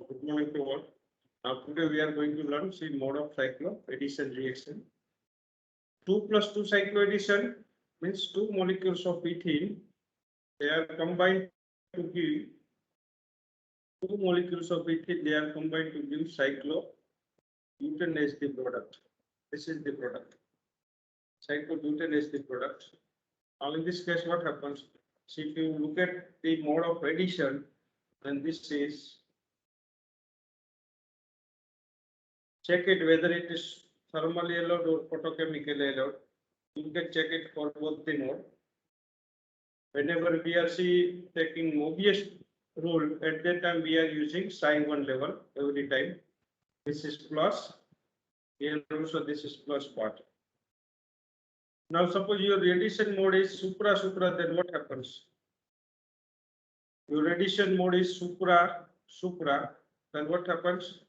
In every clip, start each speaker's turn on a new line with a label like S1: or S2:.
S1: Good morning to all. Now today we are going to learn the mode of cycloaddition reaction. 2 plus 2 cycloaddition means two molecules of ethene. They are combined to give two molecules of ethene. They are combined to give cyclobutane as the product. This is the product. Cyclobutane is the product. Now in this case, what happens? So if you look at the mode of addition, then this is. Check it whether it is thermally allowed or photochemically allowed. You can check it for both the mode. Whenever we are taking Mobius rule, at that time we are using psi 1 level every time. This is plus. Here also this is plus part. Now suppose your addition mode is supra, then what happens? Your addition mode is supra, then what happens?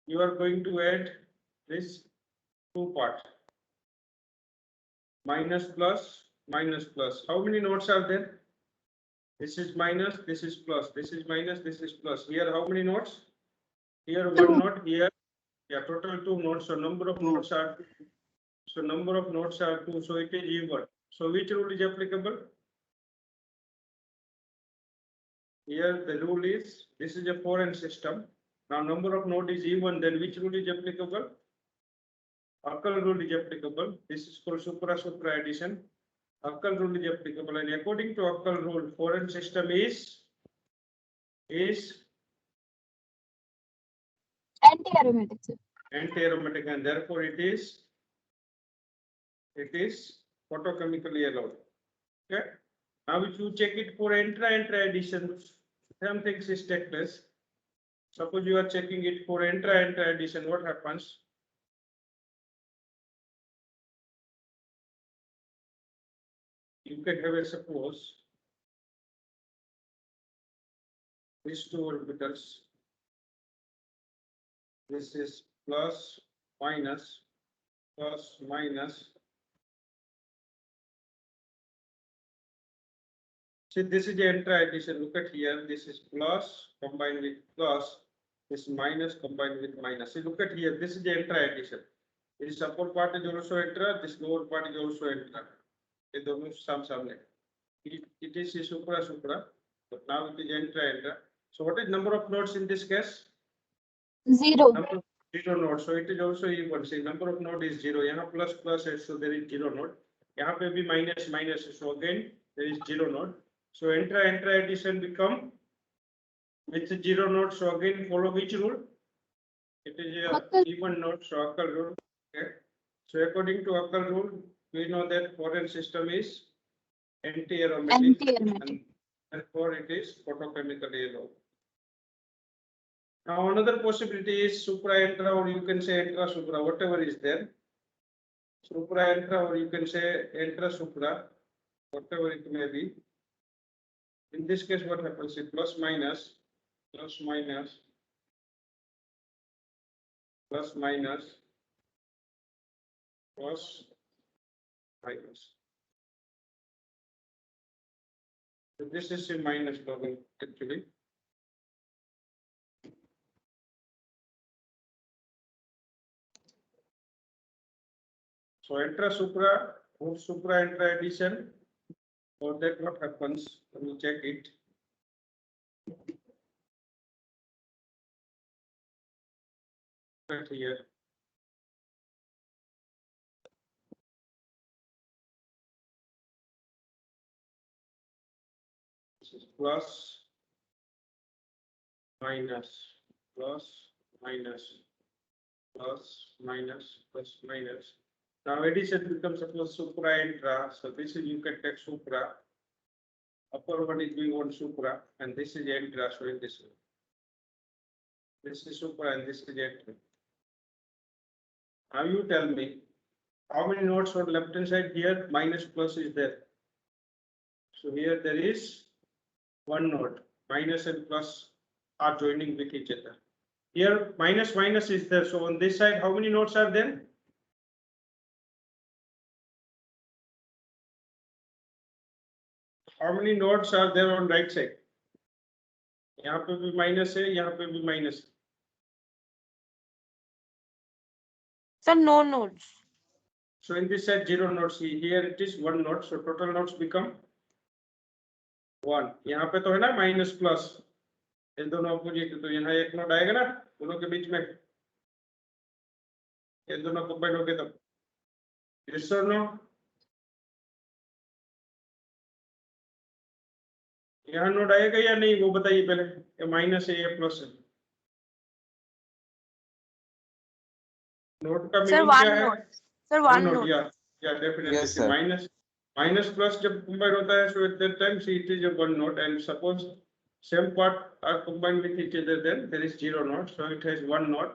S1: You are going to add this two part. Minus plus, minus plus. How many nodes are there? This is minus, this is plus, this is minus, this is plus. Here how many nodes? Here one node, here, yeah, total two nodes. So number of nodes are two. So number of nodes are 2. So it is even. So which rule is applicable? Here the rule is, this is a 4n system. Now number of node is even, then which rule is applicable? Huckel rule is applicable. This is called supra addition. Huckel rule is applicable, and according to Huckel rule, 4n system is
S2: anti-aromatic, sir.
S1: Anti-aromatic, and therefore it is photochemically allowed. Okay. Now if you check it for intra addition, same things is take place. Suppose you are checking it for intra addition, what happens? You can have a suppose these two orbitals. This is plus, minus, plus, minus. See, this is the intra addition. Look at here. This is plus combined with plus. This minus combined with minus. See, look at here. This is the intra addition. This upper part is also intra. This lower part is also intra. It is supra, but now it is intra. So what is number of nodes in this case?
S2: 0.
S1: Zero node. So it is also even. See, number of node is 0. यहाँ plus is, so there is 0 node. यहाँ पे भी minus, so again there is 0 node. So intra addition become with 0 node. So again follow which rule? It is a even node. So Huckel rule. Okay. So according to Huckel rule, we know that 4n system is anti-aromatic, and therefore it is photochemically allowed. Now another possibility is supra-intra, or you can say intra-supra, whatever is there. Supra-intra, or you can say intra-supra, whatever it may be. In this case, what happens is plus minus, plus minus, plus minus, plus minus. So this is a minus problem actually. So intra-supra or supra-intra addition. So that what happens? Let me check it. Right here. This is plus, minus, plus, minus, plus, minus, plus, minus. Now addition becomes suppose supra intra. So this is you can take supra. Upper one is we want supra, and this is intra. So in this way. This is supra and this is intra. Now you tell me how many nodes on left hand side here? Minus plus is there. So here there is one node. Minus and plus are joining with each other. Here minus is there. So on this side, how many nodes are there? How many nodes are there on right side? यहाँ पे भी minus है, यहाँ पे भी minus है।
S3: Sir, no nodes.
S1: So in this side 0 nodes, here it is 1 node, so total nodes become 1. यहाँ पे तो है ना माइनस प्लस, ये दोनों अपोजिट, तो यहाँ एक नोड आएगा ना दोनों के बीच में, ये दोनों कंबाइन हो गए तब, yes or no? यहाँ नोड आएगा या नहीं वो बताइए पहले, ये माइनस है ये प्लस है, नोड का
S3: Sir,
S1: मीनिंग क्या
S3: one
S1: है?
S3: node. Sir,
S1: One
S3: one
S1: node,
S3: node.
S1: yeah, definitely.
S4: Yes, sir.
S1: Minus plus जब combine होता है, so at that time see it is a one node, and suppose same part are combined with each other, then there is 0 node, so it has 1 node.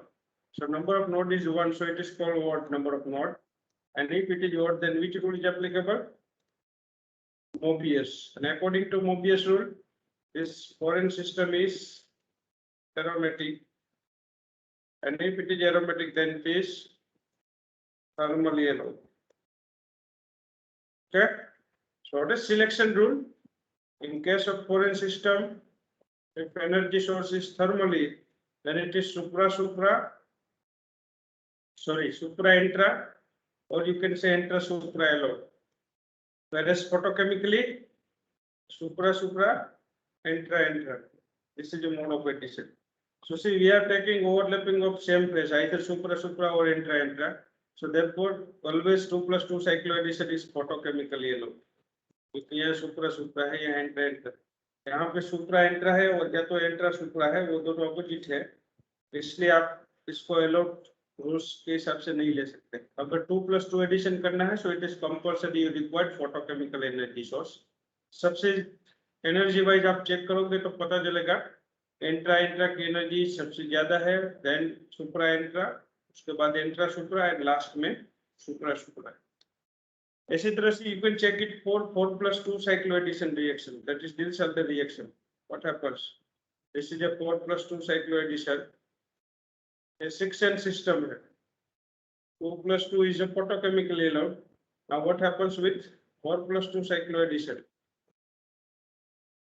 S1: So number of node is 1, so it is called odd number of node. And if it is odd, then which rule is applicable? Mobius. And according to Mobius rule, this foreign system is aromatic. And if it is aromatic, then it is thermally alone. Okay, so what is selection rule? In case of foreign system, if energy source is thermally, then it is supra intra, or you can say intra supra alone. Whereas photochemically, supra intra. This is the mode of addition. So see, we are taking overlapping of same phase, either supra or intra. So therefore, always 2 plus 2 cycloaddition is photochemically alone. क्योंकि यहाँ सुप्रा है, यहाँ intra, यहाँ पे सुप्रा intra है और या तो इंट्रा सुप्रा है, वो दोनों अपोजिट है, इसलिए आप इसको एलोट रूल्स के हिसाब से नहीं ले सकते. अगर 2 plus 2 एडिशन करना है, so it is compulsory required photochemical energy source. सबसे एनर्जी वाइज आप चेक करोगे तो पता चलेगा इंट्रा की एनर्जी सबसे ज्यादा है, देन सुप्रा इंट्रा, उसके बाद इंट्रा सुप्रा एंड लास्ट में सुप्रा. इसी तरह से you can check it for 4 plus 2 cycloaddition reaction, that is Diels-Alder reaction. What happens? This is a 4 plus 2 cycloaddition. A 6N system है. 2 plus 2 is a photochemically allowed. Now what happens with 4 plus 2 cycloaddition?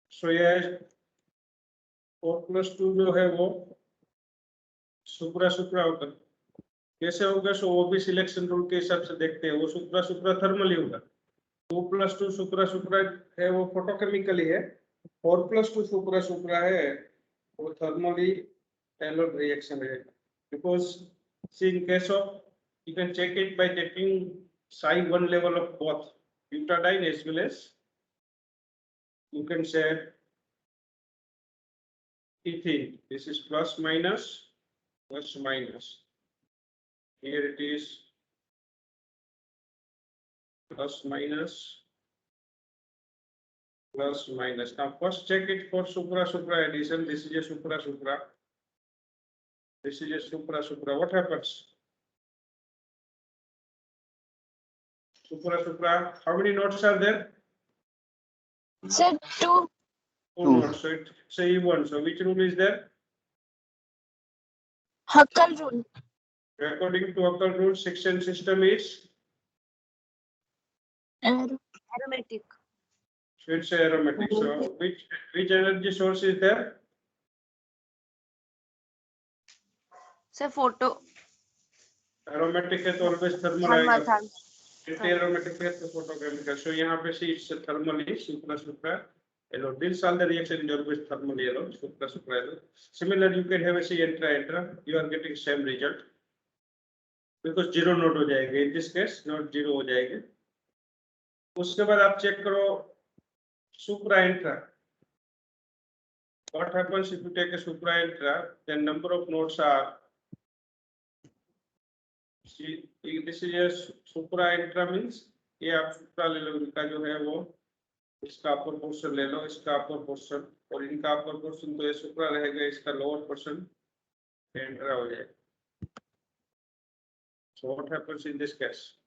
S1: So यह 4 plus 2 जो है वो सुप्रा होता है. कैसे होगा? सो वो भी सिलेक्शन रूल के हिसाब से देखते हैं, वो सुप्रा थर्मली होगा. 2 plus 2 सुप्रा है वो फोटोकेमिकली है, 4 plus 2 सुप्रा है वो थर्मली एलोड रिएक्शन है. Because see in case of, you can check it by taking psi1 level of both butadiene as well as you can say ethene. This is plus minus. Here it is plus minus. Now first check it for supra addition. This is a supra. This is a supra. What happens? Supra. How many nodes are there?
S2: Sir, 2.
S1: 2 nodes. So it say E1. So which rule is there?
S2: Huckel rule.
S1: According to Huckel rule, 6N system is,
S3: Aromatic.
S1: so it's aromatic. So which energy source is there?
S3: Sir, photo.
S1: Aromatic है तो always thermal आएगा.
S3: Thermal.
S1: Anti-aromatic है तो photochemical. So यहाँ पे see it's thermally supra. Diels-Alder reaction is always thermally alone, supra. Similar, you can have a C intra. You are getting same result because 0 node हो जाएगा. In this case, node 0 हो जाएगा. उसके बाद आप check करो supra intra. What happens if you take a supra intra? Then number of nodes are. See, this is a supra intra means ये आप supra ले लो, इनका जो है वो इसका अपर पोर्शन ले लो, इसका अपर पोर्शन, और इनका अपर पोर्शन तो ये सुप्रा रहेगा, इसका लोअर पोर्शन इंट्रा हो जाएगा. So what happens in this case?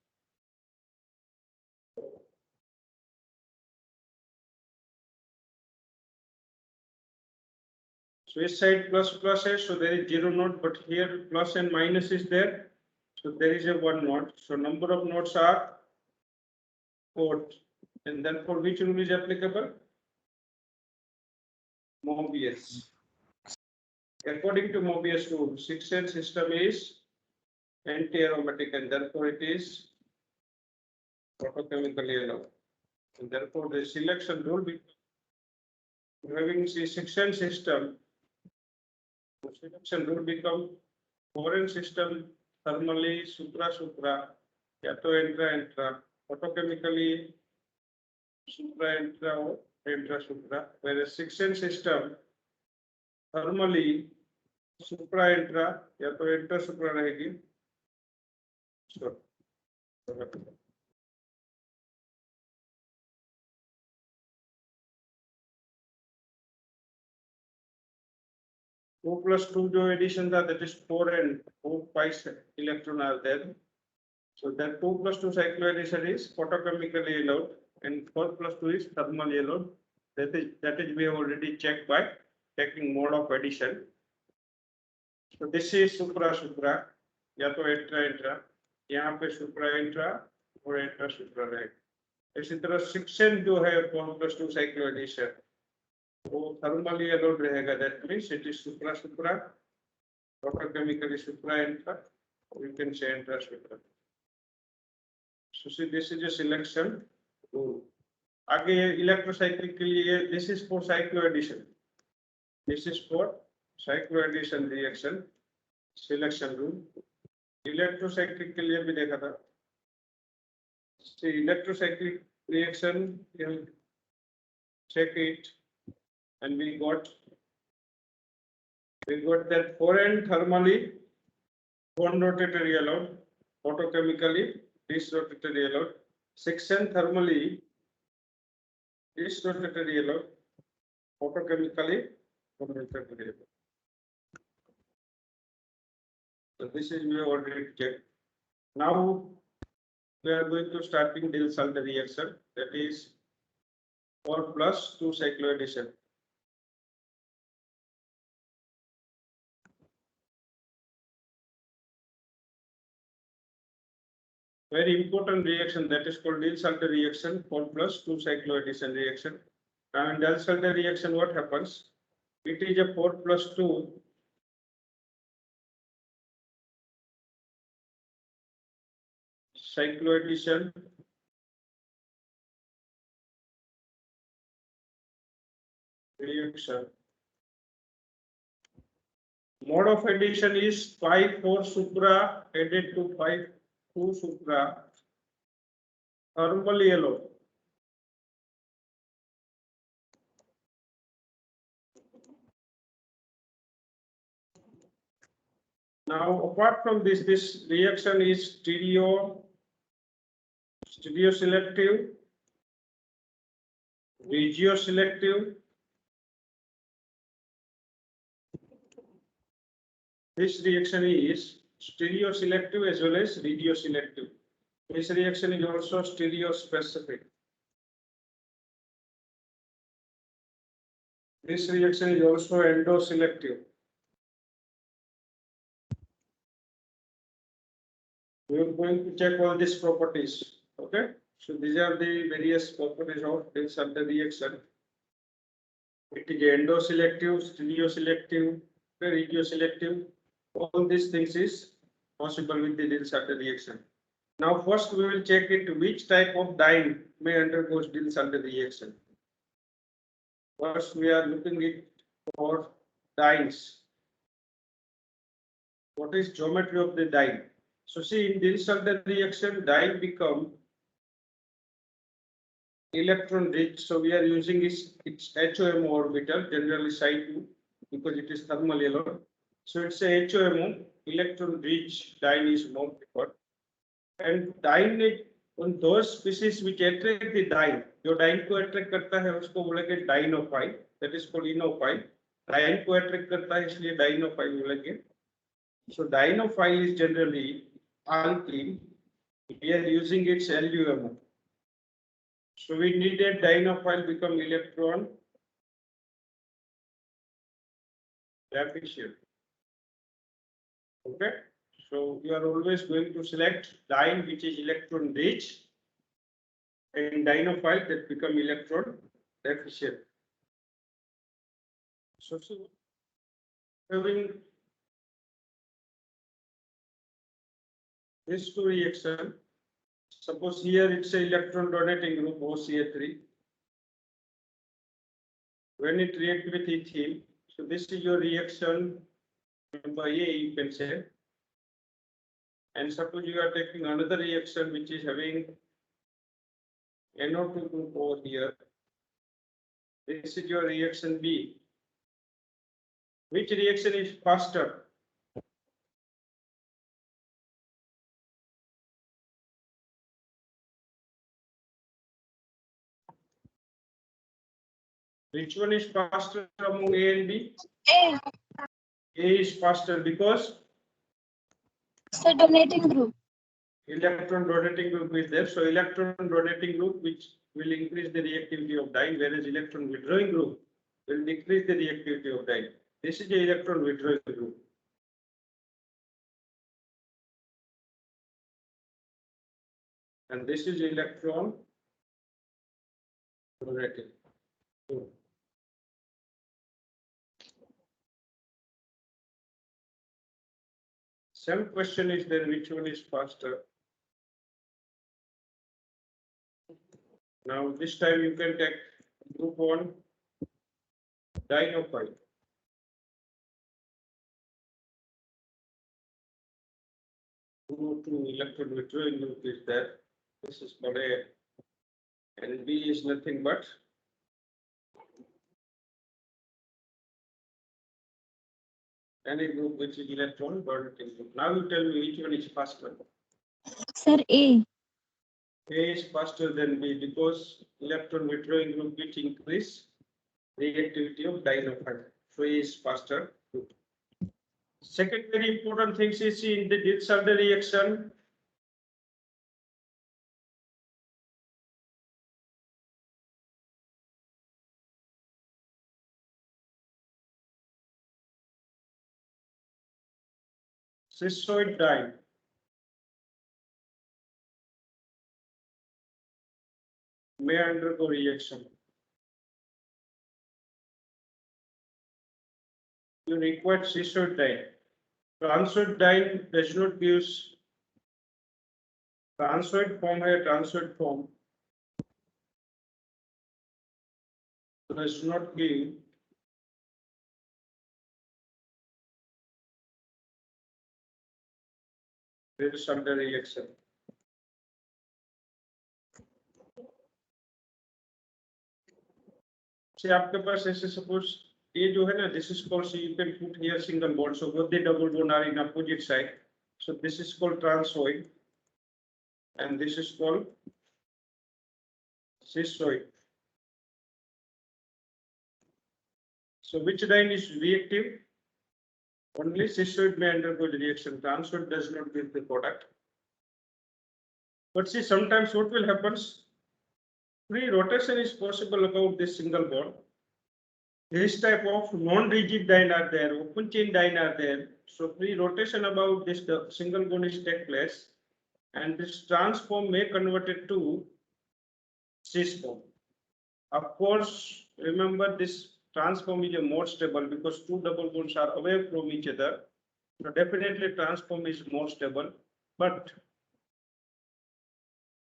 S1: So this side plus है, so there is 0 node, but here plus and minus is there, so there is a 1 node. So number of nodes are 4. And then for which rule is applicable? Mobius. According to Mobius rule, 6N system is anti-aromatic and therefore it is photochemically allowed. And therefore the selection rule becomes having C6N system, the selection rule become 4N system thermally supra या तो intra photochemically supra or intra whereas 6N system thermally supra या तो intra रहेगी. Sure. 2 plus 2 जो addition था, that is 4 and 4 pi electron are there. So that 2 plus 2 cycloaddition is photochemically allowed and 4 plus 2 is thermally allowed. That is we have already checked by taking mode of addition. So this is supra या तो intra यहाँ पे supra intra और intra supra रहेगा. इसी तरह 6N जो है 4 plus 2 cycloaddition वो thermally allowed रहेगा. That means it is supra photochemically supra intra, we can say intra supra. So see, this is a selection rule. आगे इलेक्ट्रोसाइक्लिक के लिए this is for cycloaddition. This is for cycloaddition reaction selection rule. Electrocyclic के लिए भी देखा था. See, electrocyclic reaction, we'll check it, and we got that 4N thermally non-rotatory allowed, photochemically dis-rotatory allowed, 6N thermally dis-rotatory allowed, photochemically non-rotatory allowed. So this is we have already checked. Now we are going to starting Diels-Alder reaction, that is 4 plus 2 cycloaddition. Very important reaction, that is called Diels-Alder reaction, 4 plus 2 cycloaddition reaction. Now in Diels-Alder reaction, what happens? It is a 4 plus 2 cycloaddition reaction. Mode of addition is pi 4 supra added to pi 2 supra, thermally allowed. Now, apart from this reaction is stereo selective, regio selective. This reaction is stereo selective as well as regio selective. This reaction is also stereo specific. This reaction is also endo selective. We are going to check all these properties. Okay, so these are the various properties of Diels-Alder reaction. It is endo selective, stereo selective, regio selective. All these things is possible with the Diels-Alder reaction. Now first we will check it which type of diene may undergo Diels-Alder reaction. First we are looking it for dienes. What is geometry of the diene? So see, in Diels-Alder reaction, diene become electron rich. So we are using its HOMO orbital, generally Psi2, because it is thermally allowed. So it's a HOMO, electron rich diene is more preferred. And diene on those species which attract the diene, जो diene को attract करता है उसको बोलेंगे dienophile, that is called enophile. Diene को attract करता है इसलिए dienophile बोलेंगे. So dienophile is generally alkene. We are using its LUMO. So we need a dienophile become electron deficient. Okay. So you are always going to select diene which is electron rich and dienophile that become electron deficient. So see, having these two reaction, suppose here it's a electron donating group OCA3. When it react with ethene, so this is your reaction number A, you can say. And suppose you are taking another reaction which is having NO2 group over here. This is your reaction B. Which reaction is faster? Which one is faster among A and B?
S2: A.
S1: A is faster because
S2: Sir, donating group.
S1: electron donating group is there. So electron donating group which will increase the reactivity of dye, whereas electron withdrawing group will decrease the reactivity of dye. This is the electron withdrawing group. And this is electron donating group. Some question is there, which one is faster? Now this time you can take group 1 dienophile. Group 2 electron withdrawing group is there. This is for A, and B is nothing but any group which is electron donating group. Now you tell me which one is faster.
S2: Sir, A.
S1: A is faster than B because electron withdrawing group which increase reactivity of dienophile. So A is faster. Second very important thing is in the Diels-Alder reaction. Schistoid dye may undergo reaction. You require schistoid dye. Transient dye does not give transient form है transient form does not give Diels-Alder reaction. से आपके पास ऐसे suppose ये जो है ना, this is called, so you can put here single bond, so both the double bond are in opposite side, so this is called transient and this is called schistoid. So which dye is reactive? Only schistoid may undergo the reaction. Transient does not give the product. But see, sometimes what will happen? Free rotation is possible about this single bond. This type of non-rigid dyne are there, open chain dyne are there. So free rotation about this the single bond is take place, and this transform may convert it to cis form. Of course, remember this transform is a more stable because two double bonds are away from each other. So definitely transform is more stable, but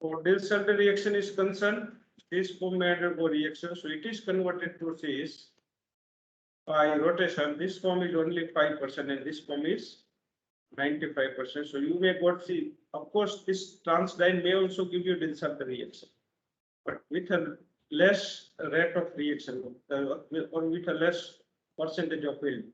S1: for Diels-Alder reaction is concerned, cis form may undergo reaction, so it is converted to cis by rotation. This form is only 5% and this form is 95%. So you may got see, of course, this trans dyne may also give you Diels-Alder reaction, but with a less rate of reaction or with a less percentage of yield,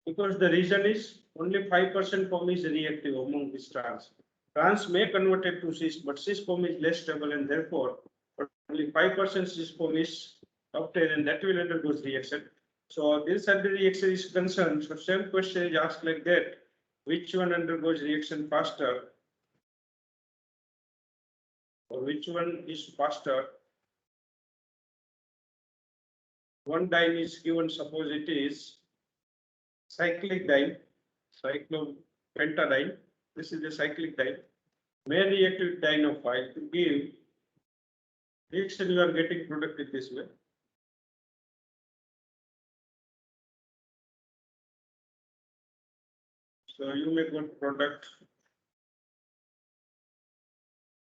S1: because the reason is only 5% form is reactive among these trans. Trans may convert it to cis, but cis form is less stable and therefore only 5% cis form is obtained and that will undergo reaction. So Diels-Alder reaction is concerned. So same question is asked like that. Which one undergoes reaction faster? Or which one is faster? One dyne is given, suppose it is cyclic dyne, cyclopentadiene. This is the cyclic dyne. May react with dienophile to give reaction you are getting product in this way. So you make one product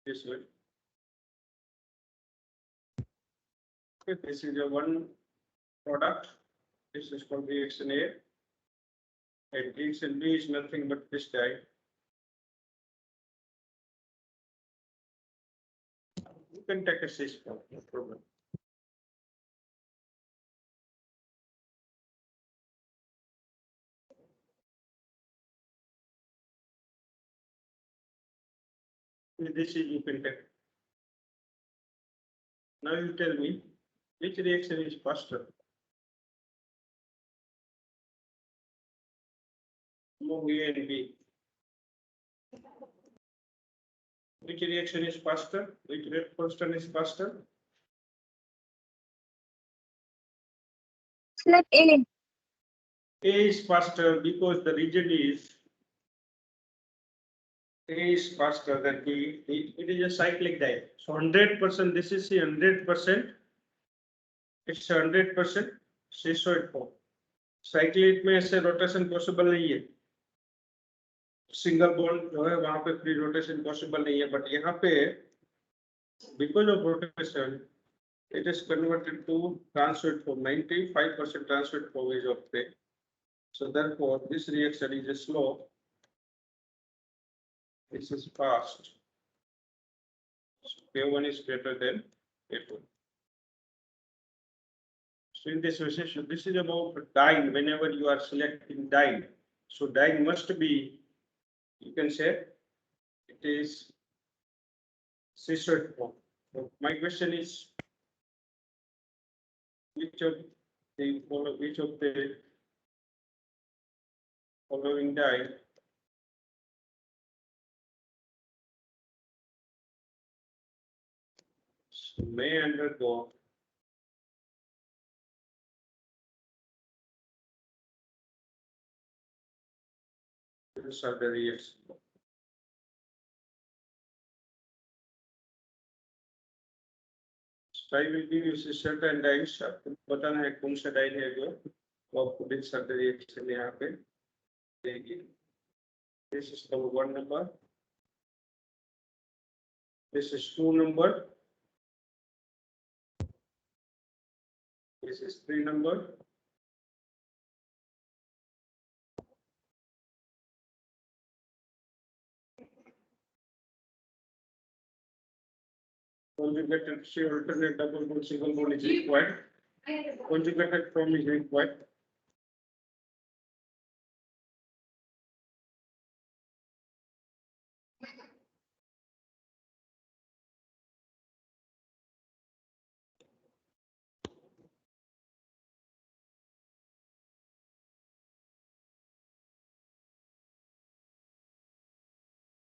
S1: this way. Okay, this is a one product. This is called reaction A. And reaction B is nothing but this die. You can take a system, no problem. This is you can take. Now you tell me which reaction is faster. Among A and B. Which reaction is faster? Which reaction is faster?
S2: Select A.
S1: A is faster because the region is A is faster than B. It is a cyclic die. So 100%. This is the 100%. It's 100% cissoid form. साइक्लेट में ऐसे rotation possible नहीं है single bond जो है वहां पे free rotation possible नहीं है बट यहाँ पे because of rotation it is converted to transferred form 95% transferred form is obtained. So therefore this reaction is slow, this is fast. So K1 is greater than K2. So in this recession, this is about dyne whenever you are selecting dyne. So dyne must be, you can say, it is cissoid form. So my question is, which of the following dyne may undergo the reaction? So I will give you certain dynes. आपको बताना है कौन सा dine है जो आपको दिख सकता है रिएक्शन यहाँ पे देगी. This is the 1 number. This is 2 number. This is 3 number. Conjugated C alternate double bond single bond is required. Conjugated form is required.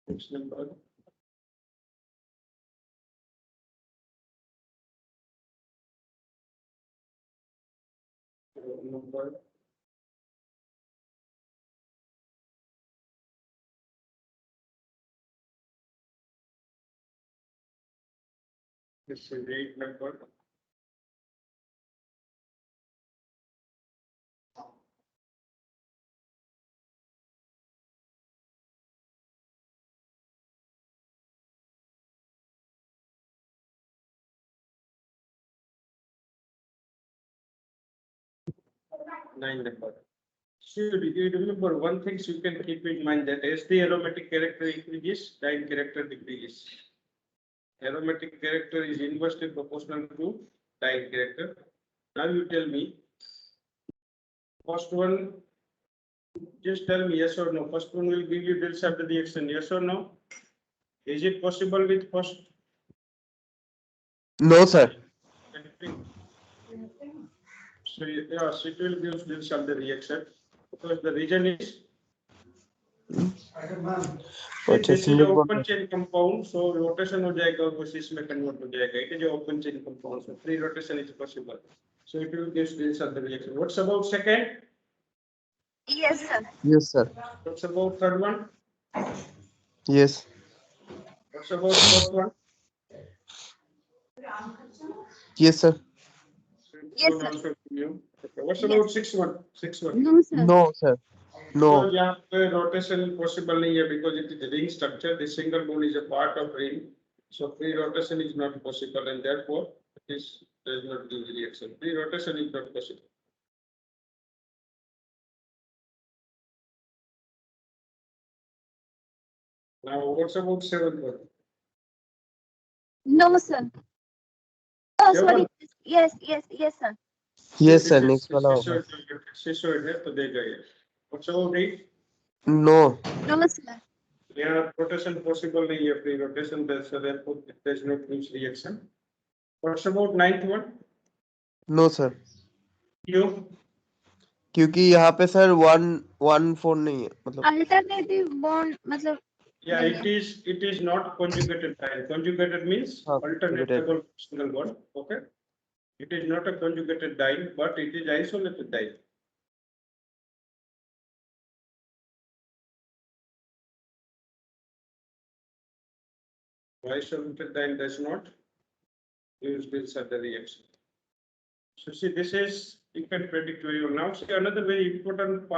S1: Next number. Number. This is 8 number. Nine number. So you remember one thing you can keep in mind that as the aromatic character increases, dyne character decreases. Aromatic character is inversely proportional to dyne character. Now you tell me, first one, just tell me yes or no. First one will give you delta after the reaction, yes or no? Is it possible with first?
S4: No, sir.
S1: So yes, it will give delta after the reaction because the region is. This is an open chain compound, so rotation हो जाएगा और cis में convert हो जाएगा. It is an open chain compound, so free rotation is possible. So it will give delta after the reaction. What's about second?
S3: Yes, sir.
S4: Yes, sir.
S1: What's about third one?
S4: Yes.
S1: What's about fourth one?
S4: Yes, sir.
S3: Yes,
S1: One
S3: sir.
S1: also give you. Okay. What's about sixth one? Sixth one.
S2: No, sir.
S4: No, sir. No.
S1: तो यहाँ पे rotation possible नहीं है because it is a ring structure. The single bond is a part of ring, so free rotation is not possible, and therefore it is does not give the reaction. Free rotation is not possible. Now what's about seventh one?
S3: No, sir. Oh,
S1: Seven.
S3: sorry. Yes, sir.
S4: Yes,
S1: This
S4: sir.
S1: is
S4: Next वाला होगा.
S1: शीशोइड है तो देगा ये. What's about eight?
S4: No.
S3: No, sir.
S1: यहाँ rotation possible नहीं है, free rotation, therefore there is no Gibbs reaction. What's about ninth one?
S4: No, sir.
S1: क्यों?
S4: क्योंकि यहाँ पे सर 1 1 4 नहीं है मतलब.
S3: Alternative bond मतलब
S1: Yeah,
S3: नहीं है.
S1: it is not conjugated diene. Conjugated means
S4: हाँ,
S1: alternate
S4: conjugated.
S1: double single bond. Okay. It is not a conjugated diene, but it is isolated diene. Isolated diene does not use this other reaction. So see, this is you can predict very well. Now see another very important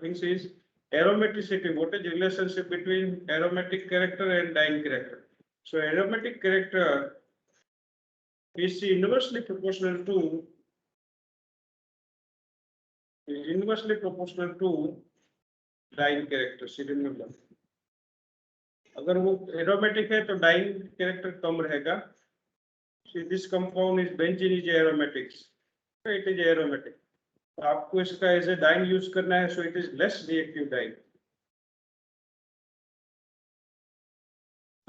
S1: thing is aromaticity. What is the relationship between aromatic character and diene character? So aromatic character is inversely proportional to diene character. See remember, अगर वो aromatic है तो diene character कम रहेगा. See this compound is benzene is aromatic, it is aromatic. आपको इसका as a diene use करना है, so it is less reactive diene.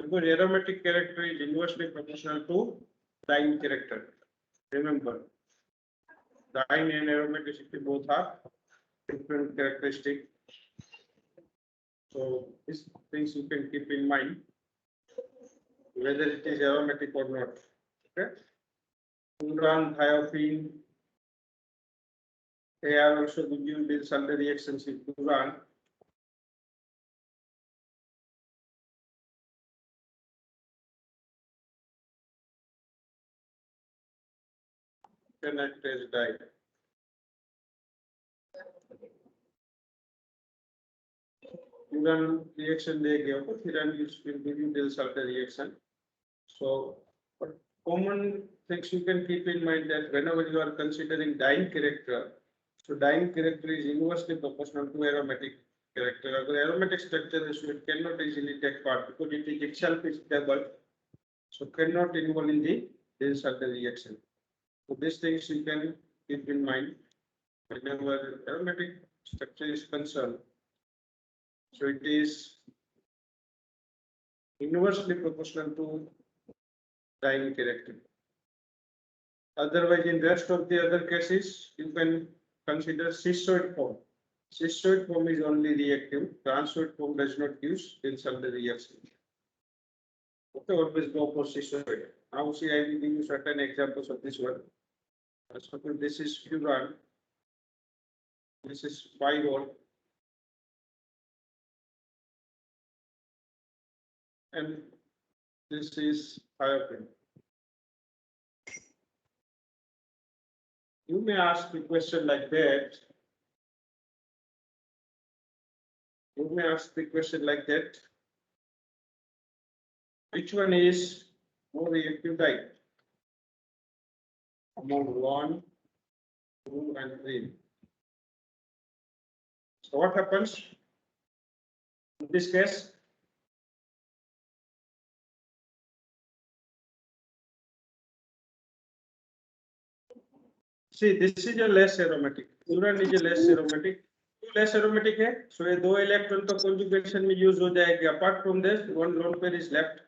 S1: Because aromatic character is inversely proportional to diene character. Remember, diene and aromaticity both are different characteristic. So these things you can keep in mind whether it is aromatic or not. Okay. Furan, thiophene, they are also used in some reactions with furan. Can act as dye. Furan reaction they give, but furan will give you this other reaction. So, but common things you can keep in mind that whenever you are considering diene character, so diene character is inversely proportional to aromatic character. Agar aromatic structure is, so it cannot easily take part because it is itself is stable, so cannot involve in the this other reaction. So these things you can keep in mind whenever aromatic structure is concerned. So it is inversely proportional to diene character. Otherwise, in rest of the other cases, you can consider cissoid form. Cissoid form is only reactive. Transoid form does not use this other reaction. Okay, always go for cissoid. Now, see, I will give you certain examples of this one. Suppose this is furan. This is pyrrole. And this is thiophene. You may ask a question like that. You may ask the question like that. Which one is more reactive type? Among 1, 2, and 3. So what happens in this case? See, this is a less aromatic. Furan is a less aromatic. Less aromatic है, so ये दो electron तो conjugation में use हो जाएगी. Apart from this, one lone pair is left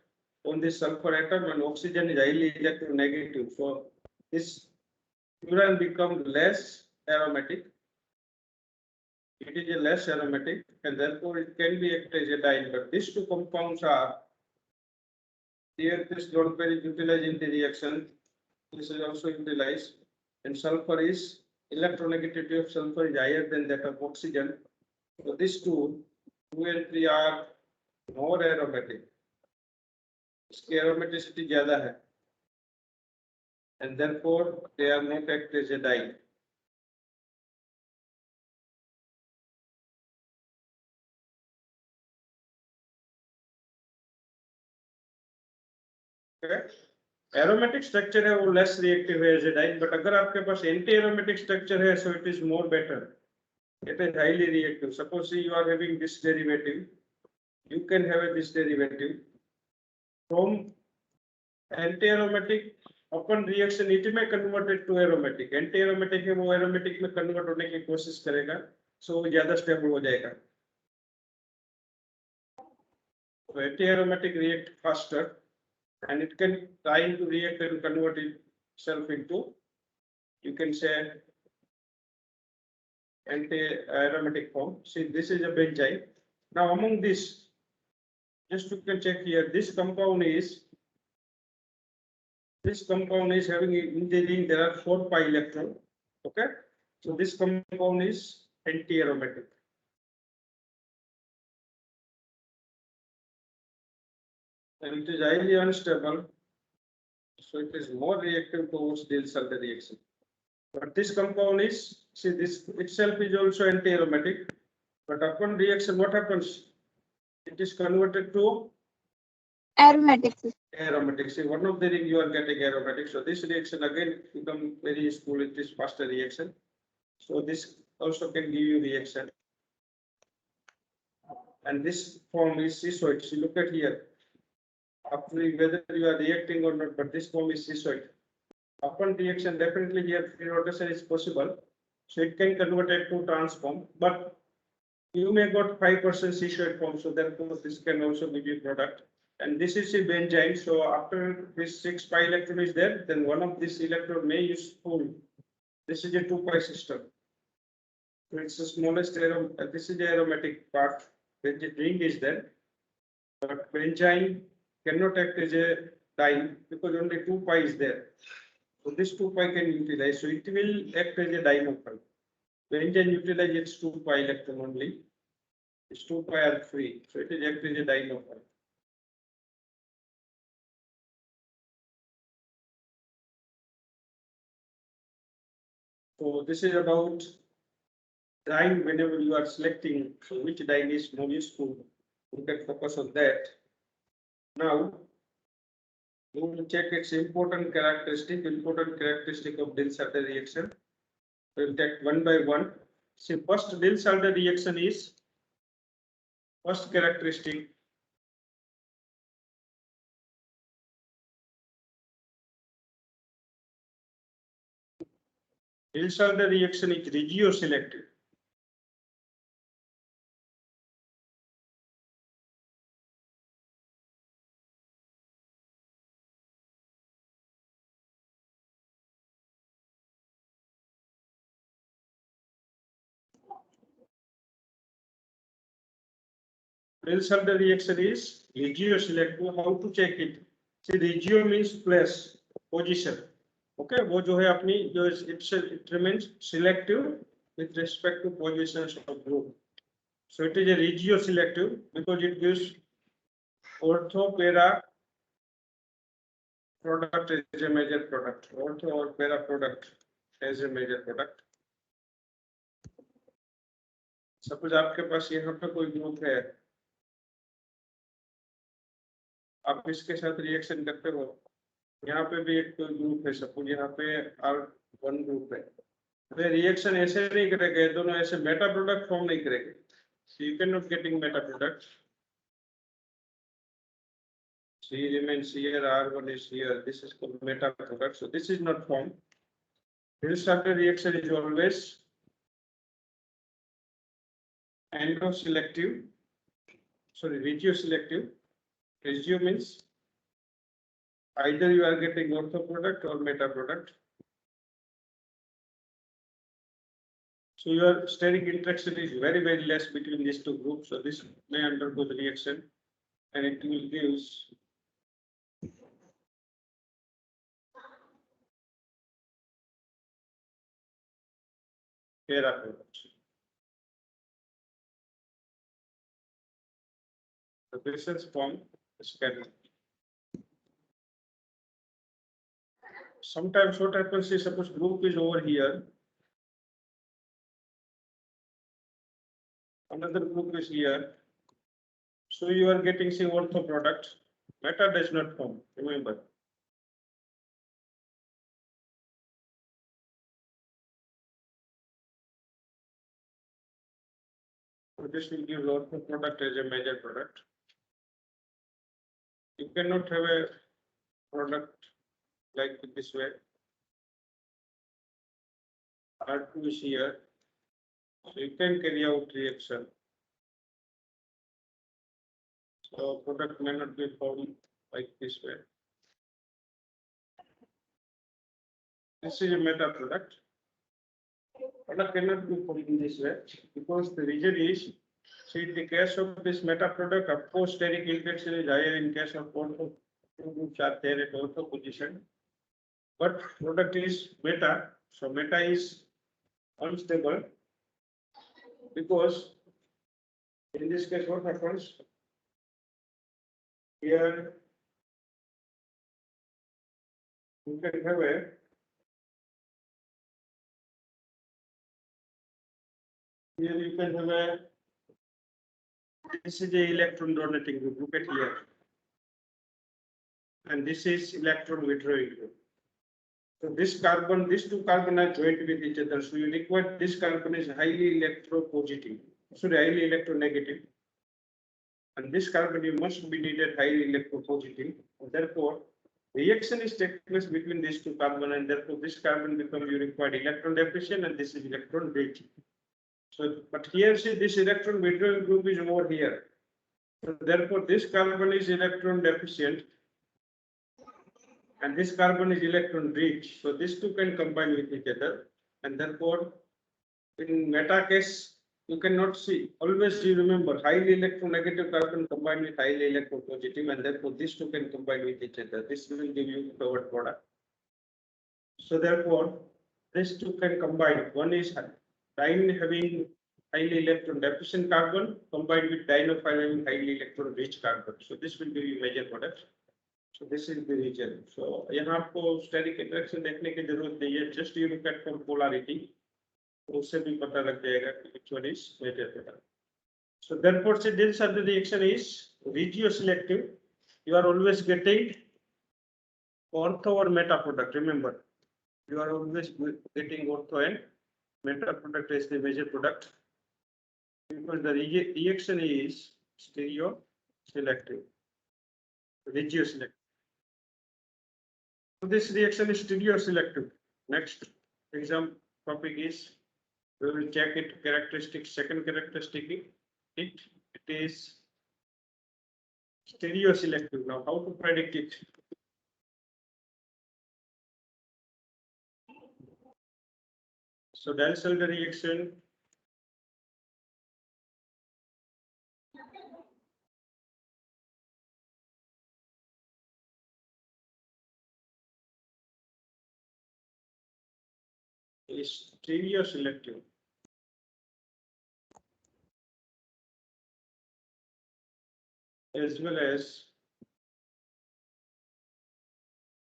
S1: on this sulfur atom and oxygen is highly electronegative. So this furan becomes less aromatic. It is a less aromatic and therefore it can be acted as a diene. But these two compounds are here. This lone pair is utilized in the reaction. This is also utilized, and sulfur is electronegativity of sulfur is higher than that of oxygen. So these two and 3 are more aromatic. इसकी aromaticity ज़्यादा है, and therefore they are not act as a diene. Okay. Aromatic structure है वो less reactive है एजिडाइन, but अगर आपके पास anti aromatic structure है so it is more better, it is highly reactive. Suppose you are having this derivative, you can have this derivative from anti-aromatic, upon reaction it may convert it to aromatic. Anti-aromatic है वो aromatic में convert होने की कोशिश करेगा, so वो ज्यादा stable हो जाएगा. So anti-aromatic react faster and it can trying to react and convert itself into, you can say, anti-aromatic form. See, this is a benzene. Now among this, just you can check here, this compound is having in the ring there are 4 pi electron. Okay, so this compound is anti-aromatic. And it is highly unstable, so it is more reactive towards Diels-Alder reaction. But this compound is, see, this itself is also anti-aromatic, but upon reaction what happens? It is converted to
S3: aromatic.
S1: aromatic. See, one of the ring you are getting aromatic, so this reaction again become very useful. It is faster reaction, so this also can give you reaction. And this form is cissoid. So look at here, after whether you are reacting or not, but this form is cissoid. Upon reaction, definitely here free rotation is possible, so it can convert it to transform, but you may got 5% cissoid form, so therefore this can also give you product. And this is a benzene, so after this 6 pi electron is there, then one of this electron may use full. This is a 2 pi system, so it's the smallest this is the aromatic part, when the ring is there, but benzene cannot act as a dime because only 2 pi is there. So this 2 pi can utilize, so it will act as a dimethyl. Benzene utilize its 2 pi electron only. Its 2 pi are free, so it is act as a dimethyl. So this is about dyeing. Whenever you are selecting which dye is more useful, you can focus on that. Now we will check its important characteristic of Diels-Alder reaction. We will take one by one. See, first Diels-Alder reaction is, first characteristic, Diels-Alder reaction is regioselective. Diels-Alder reaction is regioselective. How to check it? See, regio means place, position. Okay, वो जो है अपनी जो it remains selective with respect to positions of group. So it is a regioselective because it gives ortho para product as a major product. Ortho or para product as a major product. Suppose आपके पास यहाँ पे कोई group है, आप इसके साथ reaction करते हो, यहाँ पे भी एक ग्रुप है, सपोज यहाँ पे R1 ग्रुप है, तो रिएक्शन ऐसे नहीं करेगा, दोनों ऐसे मेटा प्रोडक्ट फॉर्म नहीं करेंगे. So you cannot getting meta product. C remains here, R1 is here. This is called meta product. So this is not formed. Diels-Alder reaction is always endoselective. Sorry, regioselective. Regio means either you are getting ortho product or meta product. So your steric interaction is very, very less between these two groups. So this may undergo the reaction and it will give para product. The bases form scattering. Sometimes what happens is, suppose group is over here, another group is here, so you are getting say ortho product. Meta does not form, remember. So this will give ortho product as a major product. You cannot have a product like this way. R2 is here. So you can carry out reaction. So product may not be formed like this way. This is a meta product. Product cannot be formed in this way because the reason is, see, in the case of this meta product, of course, steric interaction is higher in case of ortho. Two groups are there at ortho position. But product is meta, so meta is unstable because in this case, what happens? Here you can have a this is the electron donating group. Look at here, and this is electron withdrawing group. So this carbon, these two carbon are joined with each other. So you require this carbon is highly electropositive, sorry, highly electronegative. And this carbon you must be needed highly electropositive. Therefore, reaction is taking place between these two carbon, and therefore this carbon becomes you required electron deficient, and this is electron rich. So, but here see this electron withdrawing group is over here. So therefore, this carbon is electron deficient, and this carbon is electron rich. So these two can combine with each other, and therefore, in meta case, you cannot see. Always you remember highly electronegative carbon combined with highly electropositive, and therefore these two can combine with each other. This will give you covered product. So therefore, these two can combine. One is diene having highly electron deficient carbon combined with dienophile having highly electron rich carbon. So this will give you major product. So this is the region. So यहाँ आपको steric interaction देखने की जरूरत नहीं है. Just you look at for polarity. उससे भी पता लग जाएगा कि which one is major product. So therefore, say this other reaction is regioselective. You are always getting ortho or meta product. Remember, you are always getting ortho and meta product as the major product because the reaction is stereoselective, regioselective. So this reaction is stereoselective. Next exam topic is we will check it characteristics. Second characteristic it is stereoselective. Now how to predict it? So Diels-Alder reaction is stereoselective. As well as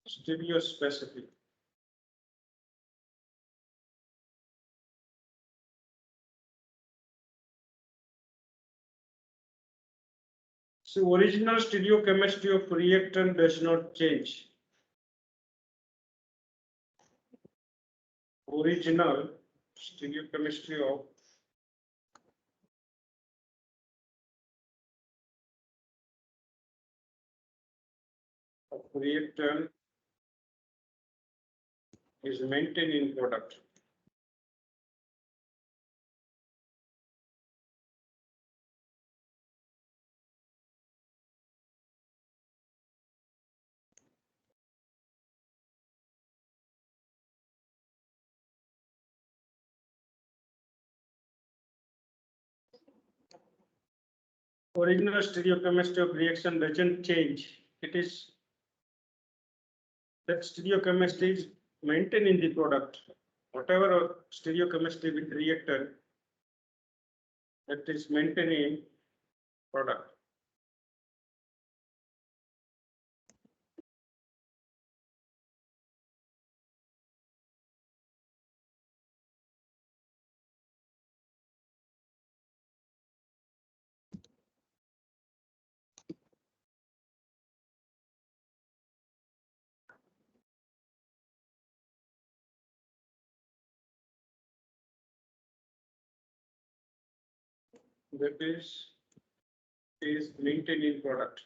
S1: stereospecific. So original stereochemistry of reactant does not change. Original stereochemistry of reactant is maintained in product. Original stereochemistry of reaction doesn't change. It is that stereochemistry is maintained in the product. Whatever stereochemistry with reactant that is maintained in product. that is maintained in product.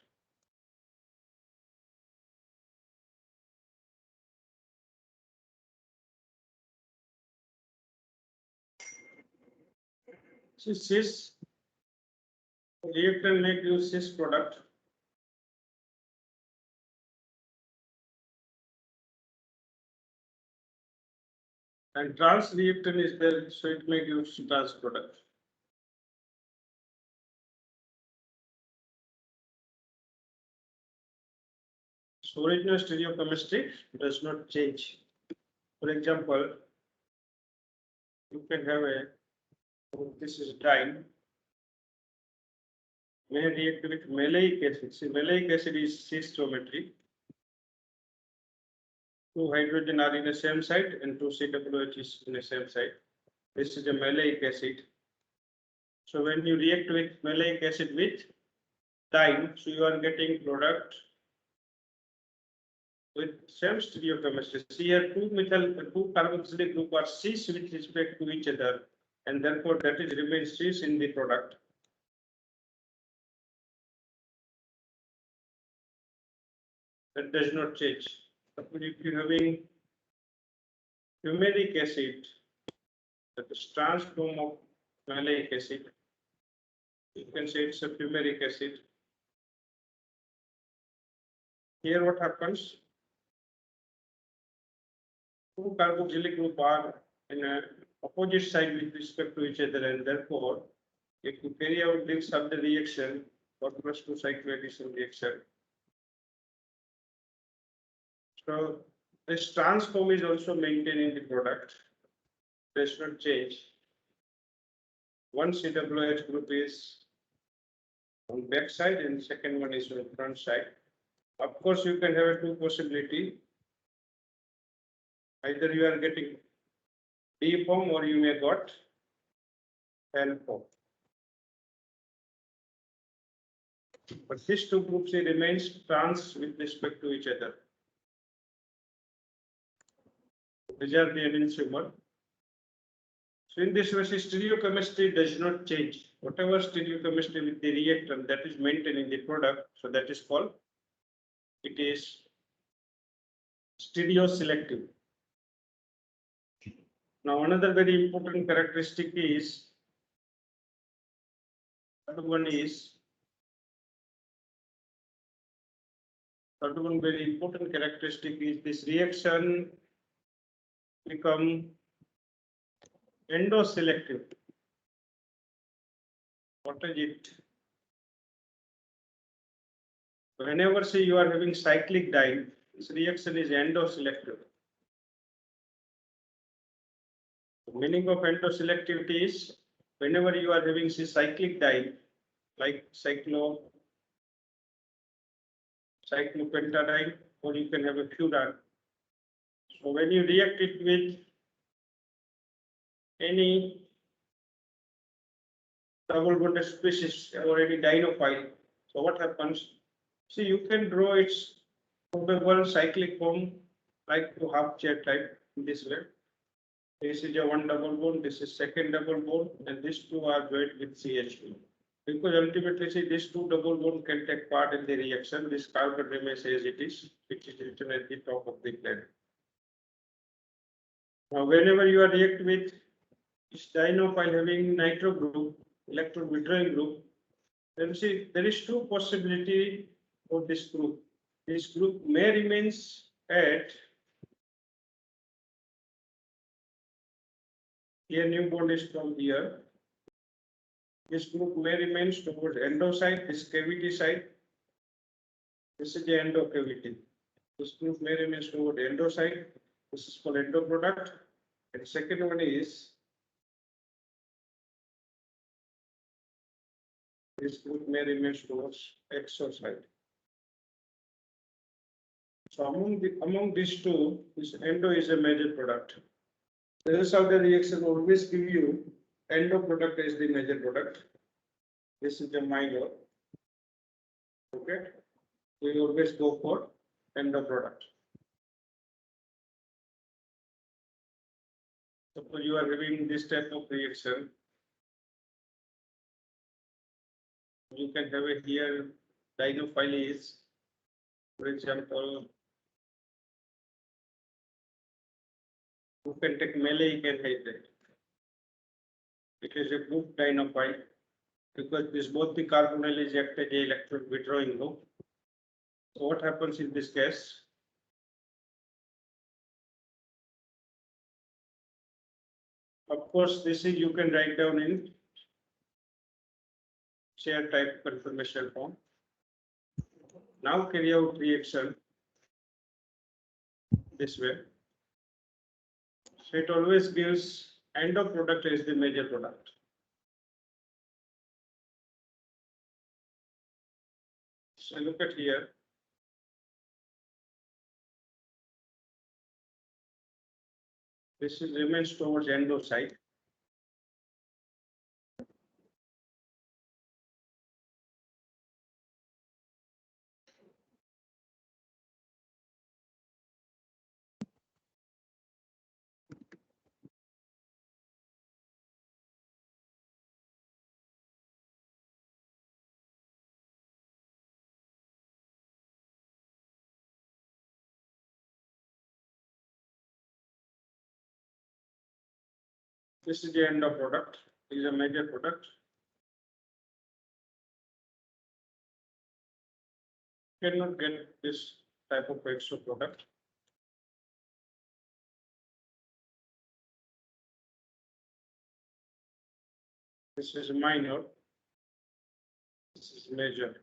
S1: So cis reactant may use cis product. And trans reactant is there, so it may use trans product. So original stereochemistry does not change. For example, you can have this is dine, may react with maleic acid. See, maleic acid is cis geometry. Two hydrogen are in the same site and two COOH is in the same site. This is a maleic acid. So when you react with maleic acid with dine, so you are getting product with same stereochemistry. See here, two carboxylic group are cis with respect to each other, and therefore that is remains cis in the product. That does not change. Suppose if you are having fumaric acid, that is trans form of maleic acid, you can say it's a fumaric acid. Here what happens? Two carboxylic group are in a opposite side with respect to each other, and therefore, if you carry out this of the reaction, what plus to cycloaddition reaction. So this trans form is also maintained in the product. Does not change. One COOH group is on back side and second one is on front side. Of course, you can have two possibility. Either you are getting D form or you may got L form. But these two groups it remains trans with respect to each other. These are the enantiomer. So in this way, stereochemistry does not change. Whatever stereochemistry with the reactant that is maintained in the product, so that is called, it is stereoselective. Now another very important characteristic is, third one very important characteristic is this reaction become endoselective. What is it? Whenever say you are having cyclic dine, this reaction is endoselective. The meaning of endoselectivity is whenever you are having say cyclic dine, like cyclopentadiene, or you can have a furan. So when you react it with any double bonded species or any dienophile, so what happens? See, you can draw its probable cyclic form like to half chair type in this way. This is a one double bond, this is second double bond, and these two are joined with CH2. Because ultimately, see, these two double bond can take part in the reaction. This carbon remains as it is, which is written at the top of the plane. Now, whenever you are react with this dienophile having nitro group, electron withdrawing group, then see there is two possibility for this group. This group may remains at here new bond is from here. This group may remain towards endo side, this cavity side. This is the endo cavity. This group may remain toward endo side. This is called endo product. And second one is this group may remain towards exo side. So among these two, this endo is a major product. This is how the reaction always give you endo product is the major product. This is the minor. Okay. We always go for endo product. Suppose you are having this type of reaction. you can have a here dinophile is, for example, you can take malate anhydride. It is a group dinophile because this both the carbonyl is act as a electron withdrawing group. So what happens in this case? Of course, this is you can write down in chair type conformational form. Now carry out reaction this way. So it always gives end of product as the major product. So look at here. This is remains towards endo side. This is the end of product. This is a major product. Cannot get this type of extra product. This is minor. This is major.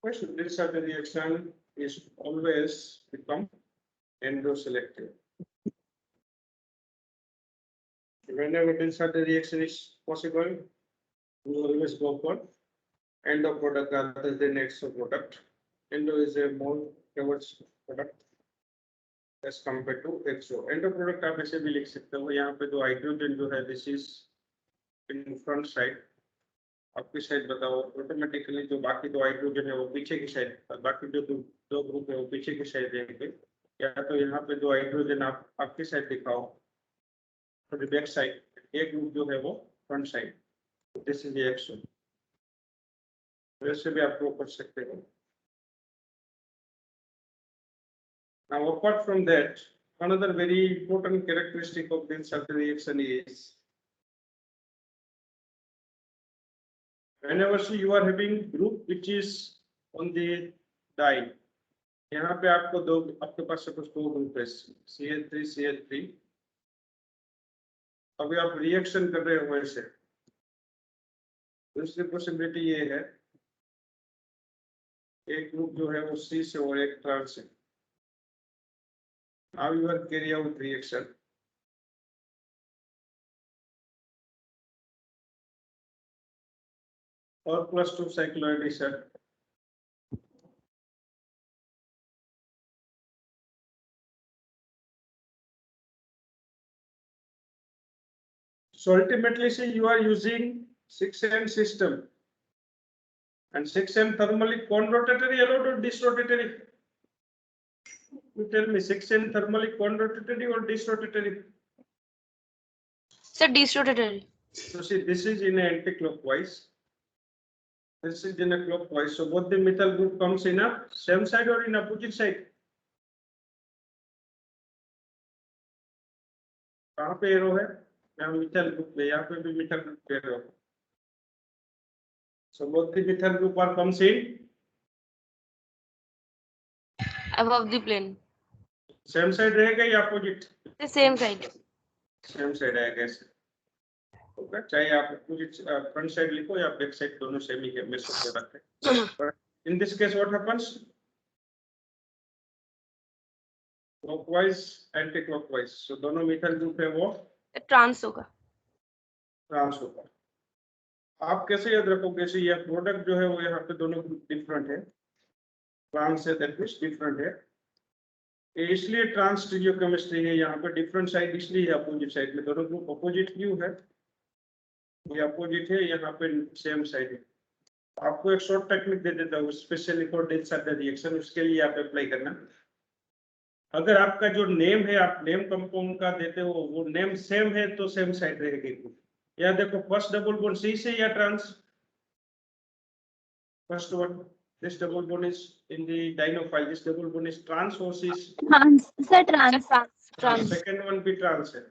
S1: Question: this sort of reaction is always become endoselective. Whenever this sort of reaction is possible, we always go for end of product rather than extra product. Endo is a more towards product as compared to exo. End of product आप ऐसे भी लिख सकते हो. यहाँ पे दो hydrogen जो है, this is in front side. आपकी साइड बताओ, ऑटोमेटिकली जो बाकी दो हाइड्रोजन है वो पीछे की साइड, बाकी जो दो ग्रुप है वो पीछे की साइड रहेंगे. या तो यहाँ पे दो हाइड्रोजन आप आपकी साइड दिखाओ, तो बैक साइड, एक ग्रुप जो है वो front side. This is action. वैसे भी आप वो कर सकते हो. Now, apart from that, another very important characteristic of this reaction is whenever you are having group which is on the die, यहाँ पे आपको दो, आपके पास सपोज दो ग्रुप है CH3 CH3. अभी आप रिएक्शन कर रहे हो ऐसे. दूसरी पॉसिबिलिटी ये है, एक ग्रुप जो है वो C से और एक ट्रांस है. Now you are carry out reaction. Or plus 2 cycloaddition. So ultimately, see, you are using 6N system. And 6N thermally conrotatory allowed or disrotatory? You tell me, 6N thermally conrotatory or disrotatory?
S3: Sir, disrotatory.
S1: So see, this is in anti-clockwise. This is in a clockwise. So both the methyl group comes in a same side or in opposite side? कहाँ पे arrow है? यहाँ methyl group है. यहाँ पे भी methyl group पे arrow. So both the methyl group are comes in
S3: Above the plane.
S1: same side रहेगा या opposite?
S3: The same side.
S1: Same side आएगा ऐसे. Okay, चाहे आप opposite front side लिखो या back side, दोनों same ही है, मेसो प्रोडक्ट है. But in this case, what happens? Clockwise, anti-clockwise. So दोनों methyl group है वो
S3: ट्रांस होगा.
S1: ट्रांस होगा. आप कैसे याद रखोगे? ये प्रोडक्ट जो है वो यहाँ पे दोनों ग्रुप डिफरेंट है. ट्रांस से दैट मींस डिफरेंट है. इसलिए ट्रांस स्टीरियोकेमिस्ट्री है. यहाँ पे डिफरेंट साइड इसलिए अपोजिट साइड में दोनों ग्रुप अपोजिट क्यों है? ये अपोजिट है, यहाँ पे सेम साइड है. आपको एक शॉर्ट टेक्निक दे देता हूँ स्पेशली फॉर दिस रिएक्शन. उसके लिए आप अप्लाई करना. अगर आपका जो नेम है, आप नेम कंपाउंड का देते हो, वो नेम सेम है तो सेम साइड रहेगी ग्रुप. या देखो फर्स्ट डबल बॉन्ड सी से या trans, first one this double bond is in the dienophile, this double bond is trans और cis,
S2: Trans. Sir,
S3: Sir,
S2: trans.
S3: trans.
S1: Second one भी trans है,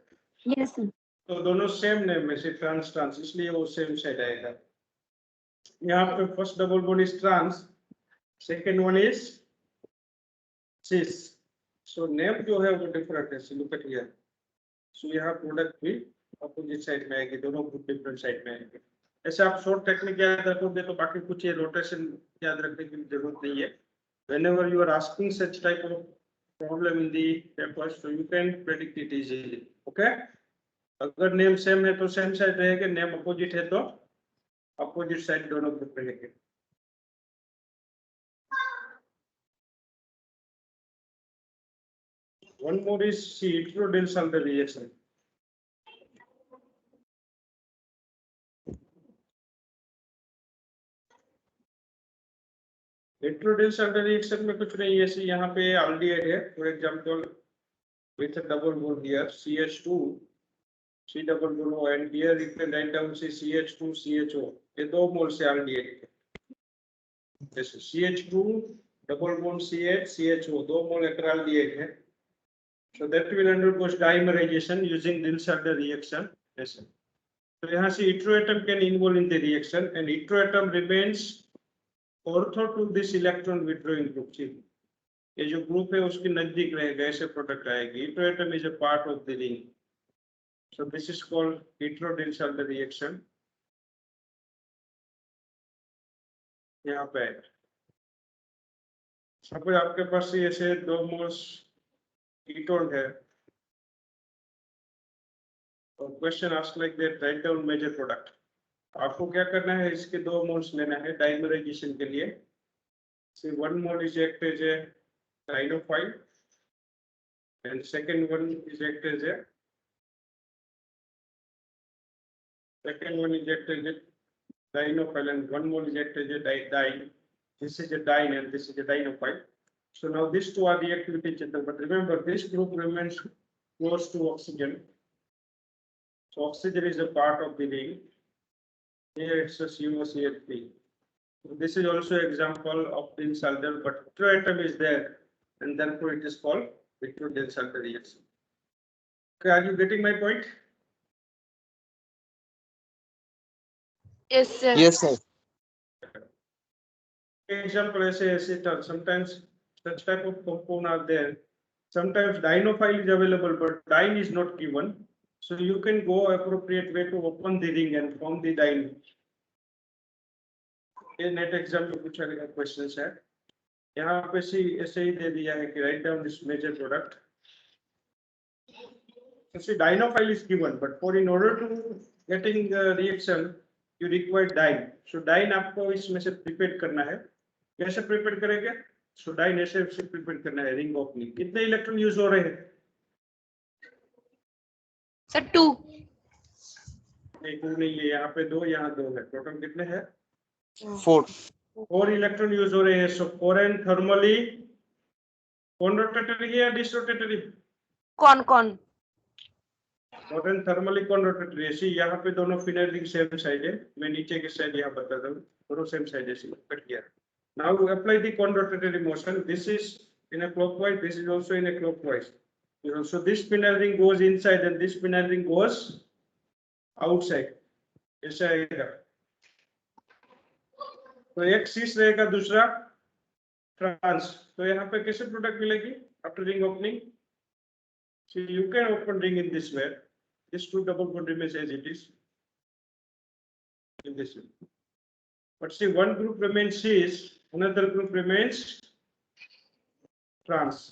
S2: Yes, sir.
S1: तो दोनों same name में से trans trans, इसलिए वो सेम साइड आएगा। यहाँ पे first double bond is trans, second one is cis, so name जो है वो डिफरेंट है, so look at here, so यहाँ प्रोडक्ट भी अपोजिट साइड में आएगी, दोनों ग्रुप डिफरेंट साइड में आएंगे। ऐसे आप शॉर्ट टेक्निक याद रखोगे तो बाकी कुछ ये रोटेशन याद रखने की जरूरत नहीं है। Whenever you are asking such type of problem in the paper, so you can predict it easily. Okay? अगर नेम सेम है तो सेम साइड रहेगा, नेम अपोजिट है तो अपोजिट साइड दोनों ग्रुप रहेंगे। One more is see heterodyl reaction. Hetero Diels reaction में कुछ नहीं है, यहाँ पे एल्डिहाइड है, for example with double bond here CH2 C double bond O, and here you can write down CH2 CHO, ये दो मोल से एल्डिहाइड है, जैसे CH2 double bond CH CHO, दो मोल एक एल्डिहाइड है, so that will undergo dimerization using Diels-Alder reaction, ऐसे। तो यहाँ से heteroatom can involve in the reaction and heteroatom remains ortho to this electron withdrawing group, ये जो ग्रुप है उसके नजदीक रहेगा, ऐसे प्रोडक्ट आएगी। Heteroatom is a part of the ring, so this is called hetero Diels reaction. यहाँ पे सपोज आपके पास ऐसे दो मोल्स कीटोन है और question ask like that, write down major product. आपको क्या करना है, इसके दो मोल्स लेना है डाइमराइजेशन के लिए। See, one mole is act as a rhinophile and second one is act as a rhinophile and one mole is act as a dine. This is a dine and this is a dinophile. So now these two are react with each other, but remember this group remains close to oxygen. So oxygen is a part of the ring. Here it's a COCH3. So this is also example of Diels-Alder, but heteroatom is there, and therefore it is called heterodyl-Alder reaction. Okay, are you getting my point?
S3: Yes, sir.
S4: Yes, sir.
S1: Example, ऐसे sometimes such type of compound are there. Sometimes dinophile is available, but dine is not given. So you can go appropriate way to open the ring and form the dine. ये net exam में पूछा गया question है, यहाँ पे ऐसे ही दे दिया है कि write down this major product. So dinophile is given, but for in order to getting the reaction you require dine. So dine आपको इसमें से प्रिपेयर करना है, कैसे प्रिपेयर करेंगे? So dine ऐसे प्रिपेयर करना है, रिंग ओपनिंग। कितने इलेक्ट्रॉन यूज हो रहे हैं?
S3: Sir, 2.
S1: नहीं, 2 नहीं है, यहाँ पे 2, यहाँ 2 है, टोटल कितने हैं?
S4: 4.
S1: 4 इलेक्ट्रॉन यूज हो रहे हैं। सो कोरेन थर्मली कौन रोटेटरी है या डिसरोटेटरी?
S3: Con.
S1: कोरेन थर्मली कौन रोटेटरी है? सी यहाँ पे दोनों फिनल रिंग सेम साइड है, मैं नीचे के साइड यहाँ बताता हूँ, दोनों सेम साइड है, कट गया। Now we apply the conrotatory motion, this is in a clockwise, this is also in a clockwise, so this spinel ring goes inside and this spinel ring goes outside, ऐसा आएगा। तो एक सिस रहेगा, दूसरा trans, तो यहाँ पे कैसे प्रोडक्ट मिलेगी after ring opening? So you can open ring in this way, this two double bond remains as it is in this way, but see one group remains cis, another group remains trans,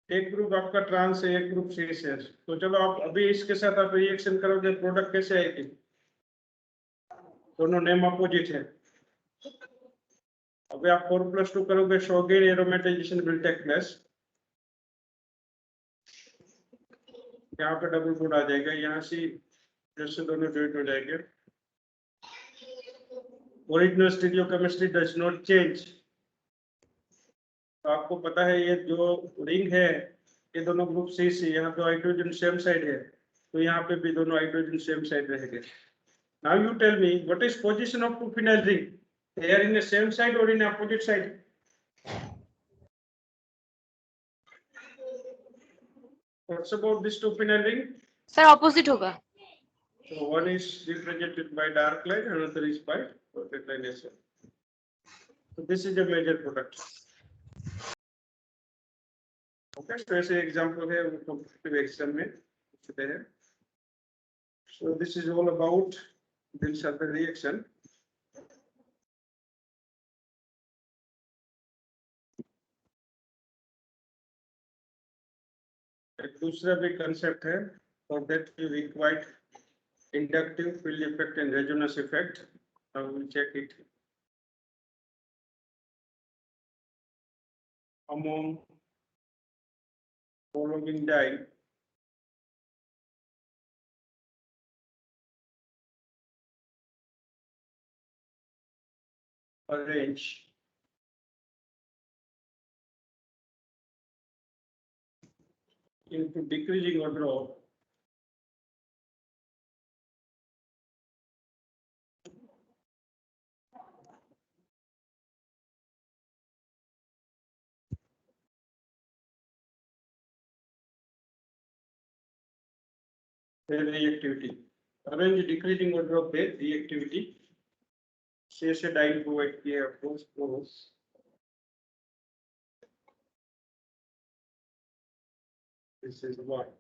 S1: एक group आपका trans है, एक group सिस है। तो चलो आप अभी इसके साथ आप रिएक्शन करोगे, प्रोडक्ट कैसे आएगी? दोनों नेम अपोजिट है। अभी आप 4+2 करोगे, so again aromatization will take place, यहाँ पे डबल बॉन्ड आ जाएगा, यहाँ से जैसे दोनों ज्वाइंट हो जाएंगे। Original stereochemistry does not change. तो आपको पता है ये जो रिंग है, ये दोनों ग्रुप सी, यहाँ तो हाइड्रोजन सेम साइड है, तो यहाँ पे भी दोनों हाइड्रोजन सेम साइड रहेंगे. Now you tell me what is position of 2 phenyl ring? They are in the same side or in opposite side? What's about this 2 phenyl ring?
S3: Sir opposite होगा.
S1: So one is represented by dark line, another is by dotted line as well. So this is a major product. Okay, so ऐसे example है वो competitive exam में पूछते हैं. So this is all about this other reaction. एक दूसरा भी concept है. For that we require inductive field effect and resonance effect. Now we'll check it. Among following die, arrange into decreasing order of their reactivity. Arrange decreasing order of their reactivity. शेष dine provide किया है force. This is what.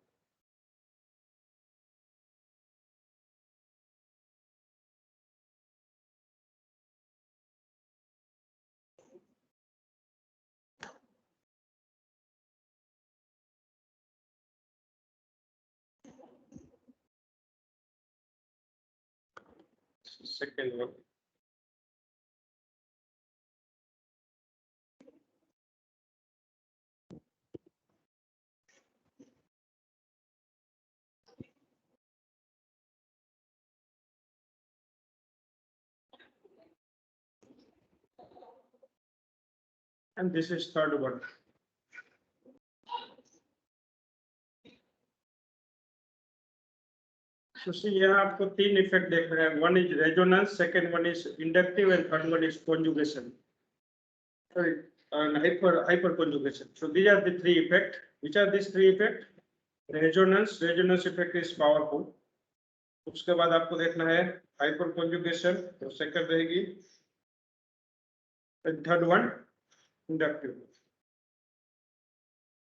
S1: Second one. And this is third one. So see यहाँ आपको तीन effect देख रहे हैं. One is resonance, second one is inductive, and third one is conjugation. Sorry, hyper conjugation. So these are the three effects. Which are these three effects? Resonance effect is powerful. उसके बाद आपको देखना है hyper conjugation, तो second रहेगी. Third one inductive.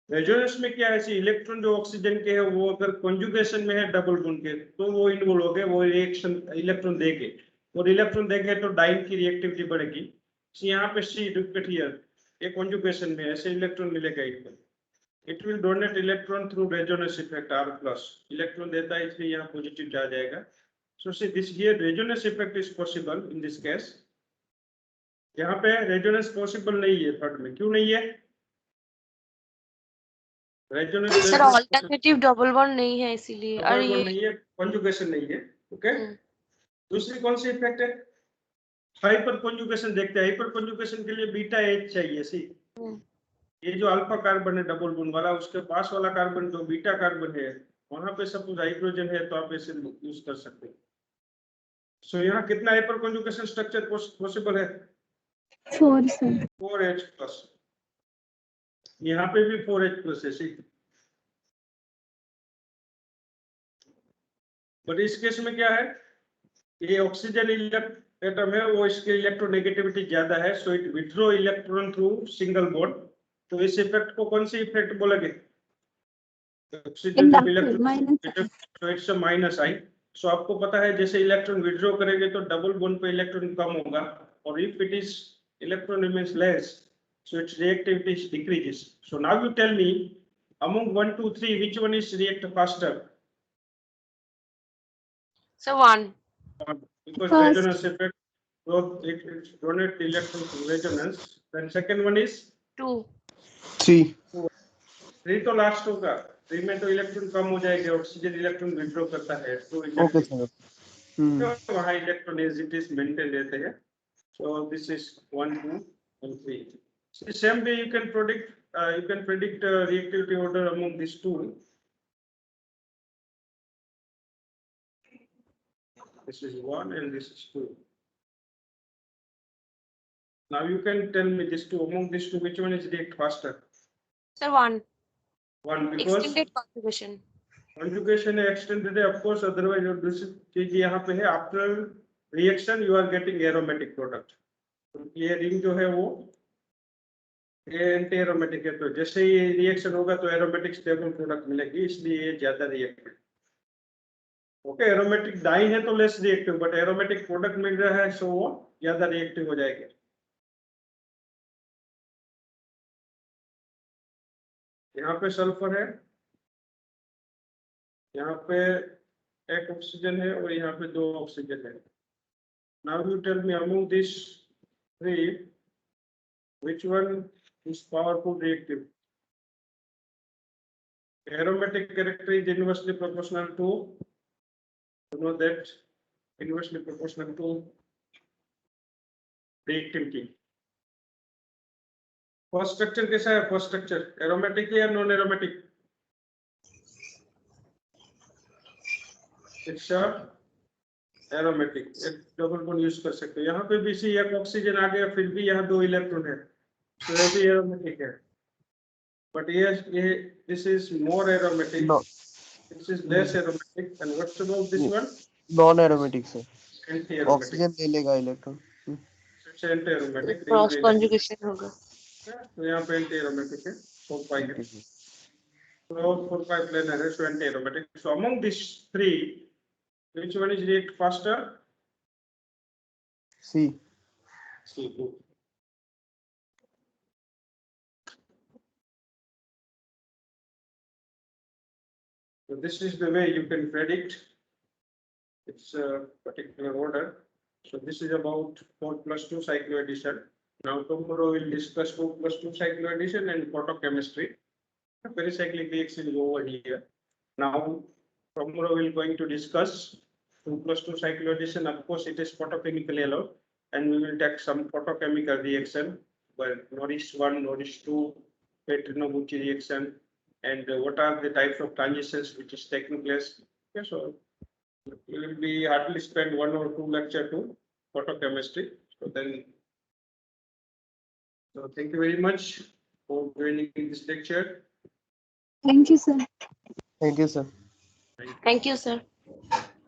S1: Resonance में क्या है, इलेक्ट्रॉन जो ऑक्सीजन के है वो अगर कॉन्जुगेशन में है डबल बॉन्ड के तो वो इन्वॉल्व हो गए, वो रिएक्शन इलेक्ट्रॉन देंगे, और इलेक्ट्रॉन देंगे तो डाइन की रिएक्टिविटी बढ़ेगी. यहाँ पे सी रिपीट हियर ये कॉन्जुगेशन में ऐसे इलेक्ट्रॉन मिलेगा इनको. It will donate electron through resonance effect R plus. Electron देता है इसलिए यहाँ पॉजिटिव आ जाएगा. So see this here resonance effect is possible in this case. यहाँ पे resonance possible नहीं है थर्ड में. क्यों नहीं है? Resonance
S3: sir alternative double bond नहीं है इसीलिए. और ये
S1: नहीं है, conjugation नहीं है. ओके. दूसरी कौन सी इफेक्ट है? हाइपर कॉन्जुगेशन देखते हैं. हाइपर कॉन्जुगेशन के लिए बीटा एच चाहिए. सी ये जो अल्फा कार्बन है डबल बॉन्ड वाला, उसके पास वाला कार्बन जो बीटा कार्बन है वहां पे सपोज हाइड्रोजन है तो आप ऐसे यूज कर सकते हैं. सो यहाँ कितना हाइपर कॉन्जुगेशन स्ट्रक्चर पॉसिबल है?
S2: 4 सर.
S1: 4H plus. यहाँ पे भी 4H प्लस है. सी बट इस केस में क्या है, ये ऑक्सीजन एटम है वो इसके इलेक्ट्रोनेगेटिविटी ज्यादा है, so it withdraw electron through single bond. तो इस इफेक्ट को कौन सी इफेक्ट बोलेंगे? ऑक्सीजन जब इलेक्ट्रॉन तो इट्स माइनस आई. सो आपको पता है जैसे इलेक्ट्रॉन विथड्रॉ करेंगे तो डबल बॉन्ड पे इलेक्ट्रॉन कम होगा, और if it is electron remains less so its reactivity decreases. So now you tell me among 1, 2, 3 which one is react faster?
S3: So 1.
S1: Because
S2: First.
S1: resonance effect, so it donate electron to resonance. Then second one is
S3: 2.
S4: 3.
S1: 3 तो last होगा. 3 में तो electron कम हो जाएंगे, oxygen electron withdraw करता है तो
S4: okay sir.
S1: वहाँ electron as it is maintain रहते हैं. So this is 1, 2 and 3. So same way you can predict reactivity order among these two. This is 1 and this is 2. Now you can tell me these two, among these two, which one is react faster?
S3: Sir, 1.
S1: 1 because
S3: Extended conjugation.
S1: conjugation है extended है, of course, otherwise और दूसरी चीज यहाँ पे है after reaction you are getting aromatic product. तो ये रिंग जो है वो एंटी एरोमेटिक है, तो जैसे ही रिएक्शन होगा तो एरोमेटिक स्टेबल प्रोडक्ट मिलेगी, इसलिए ये ज्यादा रिएक्टिव. ओके, एरोमेटिक डाई है तो less reactive, but aromatic product मिल रहा है सो वो ज्यादा रिएक्टिव हो जाएगी. यहाँ पे सल्फर है, यहाँ पे एक ऑक्सीजन है और यहाँ पे 2 ऑक्सीजन है. Now you tell me among this 3 which one is powerful reactive? Aromatic character is inversely proportional to, you know that, inversely proportional to reactivity. First structure कैसा है? फर्स्ट स्ट्रक्चर एरोमेटिक है या non aromatic? It's aromatic. एक double bond use कर सकते हो. यहाँ पे भी सी एक ऑक्सीजन आ गया, फिर भी यहाँ 2 इलेक्ट्रॉन है, तो ये भी एरोमेटिक है. बट ये this is more aromatic,
S4: No,
S1: this is less aromatic. And what's about this one?
S4: non aromatic sir.
S1: Anti aromatic.
S4: Oxygen ले लेगा electron.
S1: It's anti aromatic.
S3: Cross conjugation होगा.
S1: तो यहाँ पे एंटी एरोमेटिक है. 4 है. So 4 planar है, so anti aromatic. So among these 3, which one is react faster?
S4: C.
S1: C. Good. So this is the way you can predict its particular order. So this is about 4+2 cycloaddition. Now tomorrow we'll discuss 2+2 cycloaddition and photochemistry. Pericyclic reaction is over here. Now tomorrow we're going to discuss 2+2 cycloaddition. Of course, it is photochemically allowed, and we will take some photochemical reaction, but Norris 1, Norris 2, Petri-Noguchi reaction, and what are the types of transitions which is taking place. Okay, so we will be hardly spend 1 or 2 lecture to photochemistry. So then, so thank you very much for joining this lecture.
S2: Thank you, sir.
S4: Thank you sir.
S3: Thank you, sir.